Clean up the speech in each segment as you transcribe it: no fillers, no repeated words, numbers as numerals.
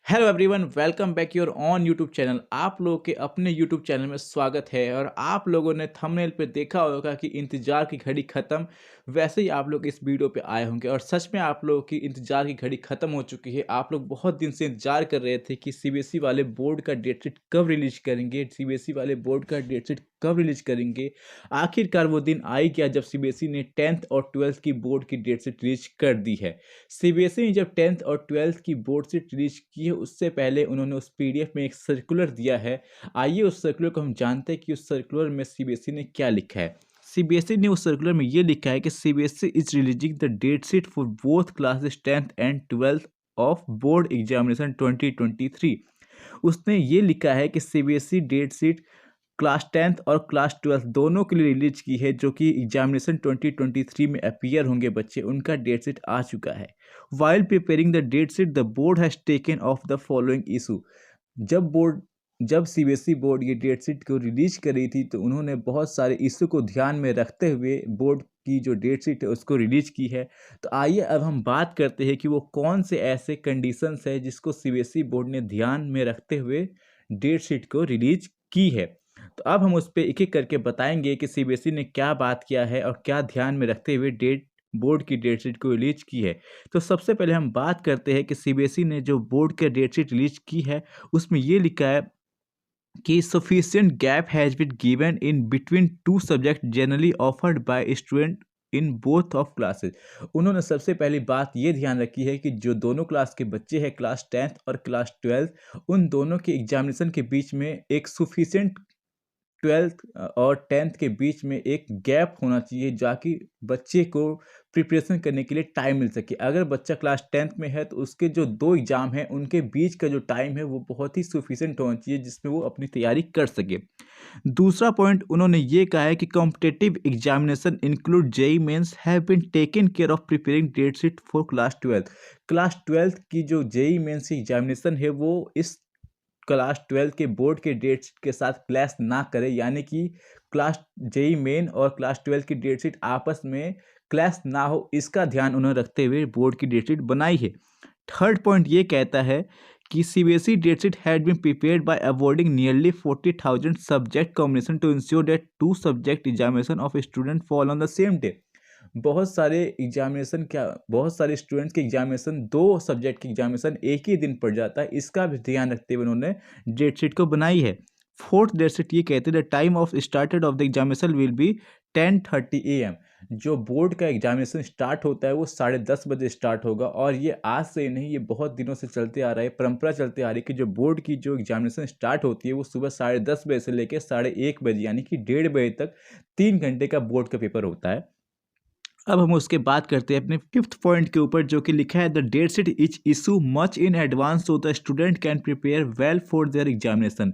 Hello everyone, welcome back your on YouTube channel. आप लोगों के अपने यूट्यूब चैनल में स्वागत है। और आप लोगों ने थंबनेल पे देखा होगा कि इंतज़ार की घड़ी ख़त्म। वैसे ही आप लोग इस वीडियो पे आए होंगे और सच में आप लोगों की इंतज़ार की घड़ी ख़त्म हो चुकी है। आप लोग बहुत दिन से इंतज़ार कर रहे थे कि सीबीएसई वाले बोर्ड का डेट शीट कब रिलीज़ करेंगे, सीबीएसई वाले बोर्ड का डेट शीट कब रिलीज़ करेंगे। आखिरकार वो दिन आ ही गया जब सीबीएसई ने 10th और 12th की बोर्ड की डेट शीट रिलीज़ कर दी है। सीबीएसई ने जब 10th और 12th की बोर्ड शीट रिलीज की है, उससे पहले उन्होंने उस पीडीएफ में एक सर्कुलर दिया है। आइए उस सर्कुलर को हम जानते हैं कि उस सर्कुलर में सीबीएसई ने क्या लिखा है। सीबीएसई ने उस सर्कुलर में ये लिखा है कि CBSE is releasing the date sheet for both classes 10th and 12th of board examination 2023। उसने ये लिखा है कि CBSE date sheet class 10th और क्लास 12th दोनों के लिए रिलीज की है, जो कि एग्जामिनेशन 2023 में अपीयर होंगे बच्चे, उनका डेट शीट आ चुका है। While preparing the date sheet the board has taken of the following issue. जब सीबीएसई बोर्ड ये डेट शीट को रिलीज कर रही थी तो उन्होंने बहुत सारे इशू को ध्यान में रखते हुए बोर्ड की जो डेट शीट है उसको रिलीज की है। तो आइए अब हम बात करते हैं कि वो कौन से ऐसे कंडीशंस है जिसको सीबीएसई बोर्ड ने ध्यान में रखते हुए डेट शीट को रिलीज की है। तो अब हम उस पे एक-एक करके बताएँगे कि सीबीएसई ने क्या बात किया है और क्या ध्यान में रखते हुए बोर्ड की डेट शीट को रिलीज़ की है। तो सबसे पहले हम बात करते हैं कि सीबीएसई ने जो बोर्ड की डेट शीट रिलीज़ की है, उसमें ये लिखा है कि sufficient gap has been given in between two subject generally offered by student in both of classes. उन्होंने सबसे पहली बात ये ध्यान रखी है कि जो दोनों क्लास के बच्चे हैं, क्लास 10th और क्लास 12th, उन दोनों के एग्जामिनेशन के बीच में एक सफिशिएंट 12th और 10th के बीच में एक गैप होना चाहिए, जाकि बच्चे को प्रिपरेशन करने के लिए टाइम मिल सके। अगर बच्चा क्लास 10th में है तो उसके जो 2 एग्ज़ाम हैं उनके बीच का जो टाइम है वो बहुत ही सफिशिएंट होना चाहिए, जिसमें वो अपनी तैयारी कर सके। दूसरा पॉइंट उन्होंने ये कहा है कि competitive examination include JEE mains have been taken care of preparing date sheet for class 12th। Class 12th की जो जेईई मेंस की एग्जामिनेशन है वो इस क्लास 12th के बोर्ड के डेट शीट के साथ क्लैश ना करे, यानी कि क्लास जेईई मेन और क्लास 12th की डेट शीट आपस में क्लैश ना हो, इसका ध्यान उन्होंने रखते हुए बोर्ड की डेट शीट बनाई है। थर्ड पॉइंट ये कहता है कि CBSE date sheet had been prepared by avoiding nearly 40,000 subject combination to ensure that two subject examination of student fall on the same day. बहुत सारे स्टूडेंट्स के एग्जामिनेशन, 2 सब्जेक्ट की एग्जामिनेशन एक ही दिन पड़ जाता है, इसका भी ध्यान रखते हुए उन्होंने डेट शीट को बनाई है। फोर्थ डेट शीट ये कहते हैं the time of started off the examination will be 10:30 AM। जो बोर्ड का एग्जामिनेशन स्टार्ट होता है वो 10:30 बजे स्टार्ट होगा, और ये आज से नहीं, ये बहुत दिनों से चलते आ रहा है, परंपरा चलते आ रही है कि जो बोर्ड की जो एग्जामिनेशन स्टार्ट होती है वो सुबह 10:30 बजे से लेकर 1:30 बजे, यानी कि 1:30 बजे तक 3 घंटे का बोर्ड का पेपर होता है। अब हम उसके बात करते हैं अपने फिफ्थ पॉइंट के ऊपर, जो कि लिखा है the date sheet is issue much in advance so the student can prepare well for their examination.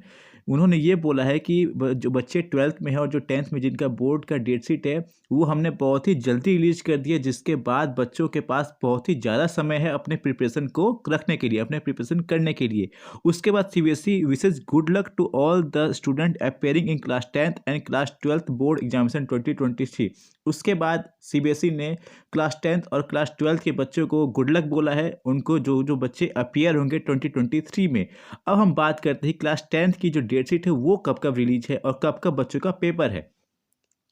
उन्होंने ये बोला है कि जो बच्चे 12th में है और जो 10th में जिनका बोर्ड का डेट शीट है वो हमने बहुत ही जल्दी रिलीज कर दिया, जिसके बाद बच्चों के पास बहुत ही ज़्यादा समय है अपने प्रिपरेशन को रखने के लिए, अपने प्रिपरेशन करने के लिए। उसके बाद CBSE wishes good luck to all the student appearing in class 10th and class 12th board examination 2023। उसके बाद सीबीएसई ने क्लास 10th और क्लास 12th के बच्चों को गुड लक बोला है, उनको जो जो बच्चे अपीयर होंगे 2023 में। अब हम बात करते हैं क्लास 10th की जो डेट शीट है वो कब कब रिलीज है और कब कब बच्चों का पेपर है।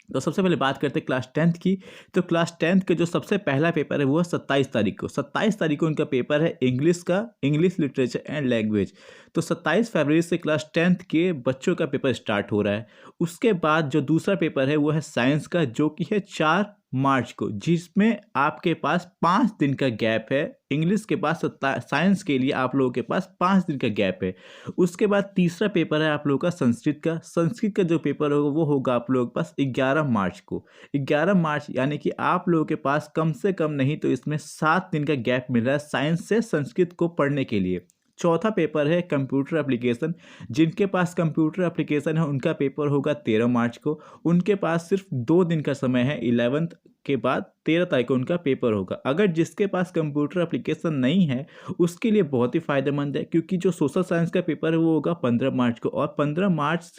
तो सबसे पहले बात करते हैं क्लास 10th की। तो क्लास 10th का जो सबसे पहला पेपर है वो है 27 तारीख को। 27 तारीख को उनका पेपर है इंग्लिश का, इंग्लिश लिटरेचर एंड लैंग्वेज। तो 27 फरवरी से क्लास 10th के बच्चों का पेपर स्टार्ट हो रहा है। उसके बाद जो दूसरा पेपर है वो है साइंस का, जो कि है 4 मार्च को, जिसमें आपके पास 5 दिन का गैप है। इंग्लिश के पास साइंस के लिए आप लोगों के पास 5 दिन का गैप है। उसके बाद तीसरा पेपर है आप लोगों का संस्कृत का। संस्कृत का जो पेपर होगा वो होगा आप लोगों के पास 11 मार्च को। 11 मार्च यानी कि आप लोगों के पास कम से कम नहीं तो इसमें 7 दिन का गैप मिल रहा है साइंस से संस्कृत को पढ़ने के लिए। चौथा पेपर है कंप्यूटर एप्लीकेशन। जिनके पास कंप्यूटर एप्लीकेशन है उनका पेपर होगा 13 मार्च को। उनके पास सिर्फ 2 दिन का समय है, 11th के बाद 13 तारीख को उनका पेपर होगा। अगर जिसके पास कंप्यूटर एप्लीकेशन नहीं है उसके लिए बहुत ही फायदेमंद है, क्योंकि जो सोशल साइंस का पेपर है वो होगा 15 मार्च को, और 15 मार्च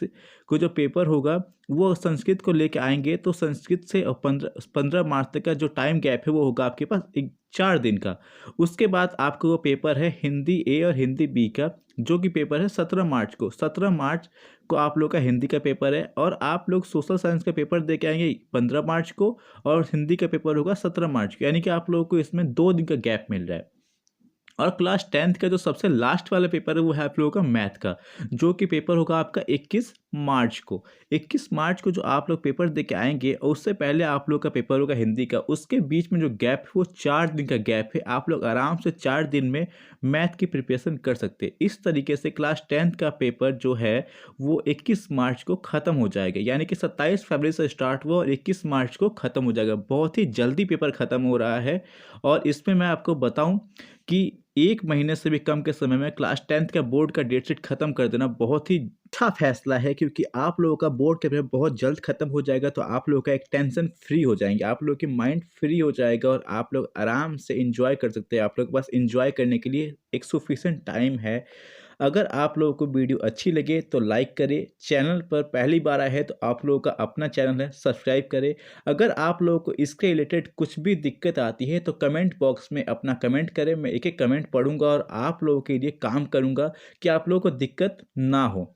को जो पेपर होगा वो संस्कृत को लेके आएंगे। तो संस्कृत से 15 मार्च तक का जो टाइम गैप है वो होगा आपके पास 4 दिन का। उसके बाद आपको वो पेपर है हिंदी ए और हिंदी बी का, जो कि पेपर है 17 मार्च को। 17 मार्च को आप लोग का हिंदी का पेपर है और आप लोग सोशल साइंस का पेपर दे के आएंगे 15 मार्च को और हिंदी का पेपर होगा 17 मार्च को, यानी कि आप लोगों को इसमें 2 दिन का गैप मिल रहा है। और क्लास 10th का जो सबसे लास्ट वाला पेपर है वो है आप लोगों का मैथ का, जो कि पेपर होगा आपका 21 मार्च को। 21 मार्च को जो आप लोग पेपर दे के आएंगे और उससे पहले आप लोग का पेपर होगा हिंदी का, उसके बीच में जो गैप है वो 4 दिन का गैप है। आप लोग आराम से 4 दिन में मैथ की प्रिपरेशन कर सकते हैं। इस तरीके से क्लास 10th का पेपर जो है वो 21 मार्च को ख़त्म हो जाएगा, यानी कि 27 फरवरी से स्टार्ट हुआ और 21 मार्च को ख़त्म हो जाएगा। बहुत ही जल्दी पेपर ख़त्म हो रहा है। और इसमें मैं आपको बताऊं कि 1 महीने से भी कम के समय में क्लास 10th का बोर्ड का डेट शीट खत्म कर देना बहुत ही अच्छा फैसला है, क्योंकि आप लोगों का बोर्ड का पेपर बहुत जल्द खत्म हो जाएगा। तो आप लोगों का एक टेंशन फ्री हो जाएंगे, आप लोगों की माइंड फ्री हो जाएगा और आप लोग आराम से इंजॉय कर सकते हैं। आप लोग के पास इंजॉय करने के लिए एक सफिशिएंट टाइम है। अगर आप लोगों को वीडियो अच्छी लगे तो लाइक करें, चैनल पर पहली बार आए हैं तो आप लोगों का अपना चैनल है, सब्सक्राइब करें। अगर आप लोगों को इसके रिलेटेड कुछ भी दिक्कत आती है तो कमेंट बॉक्स में अपना कमेंट करें, मैं एक एक कमेंट पढ़ूंगा और आप लोगों के लिए काम करूंगा कि आप लोगों को दिक्कत ना हो।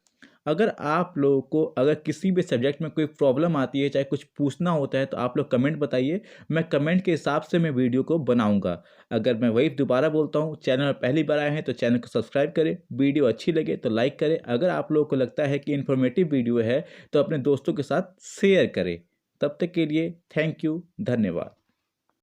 अगर आप लोगों को अगर किसी भी सब्जेक्ट में कोई प्रॉब्लम आती है, चाहे कुछ पूछना होता है, तो आप लोग कमेंट बताइए, मैं कमेंट के हिसाब से मैं वीडियो को बनाऊंगा। अगर मैं वही दोबारा बोलता हूँ, चैनल पर पहली बार आए हैं तो चैनल को सब्सक्राइब करें, वीडियो अच्छी लगे तो लाइक करें, अगर आप लोगों को लगता है कि इन्फॉर्मेटिव वीडियो है तो अपने दोस्तों के साथ शेयर करें। तब तक के लिए थैंक यू, धन्यवाद।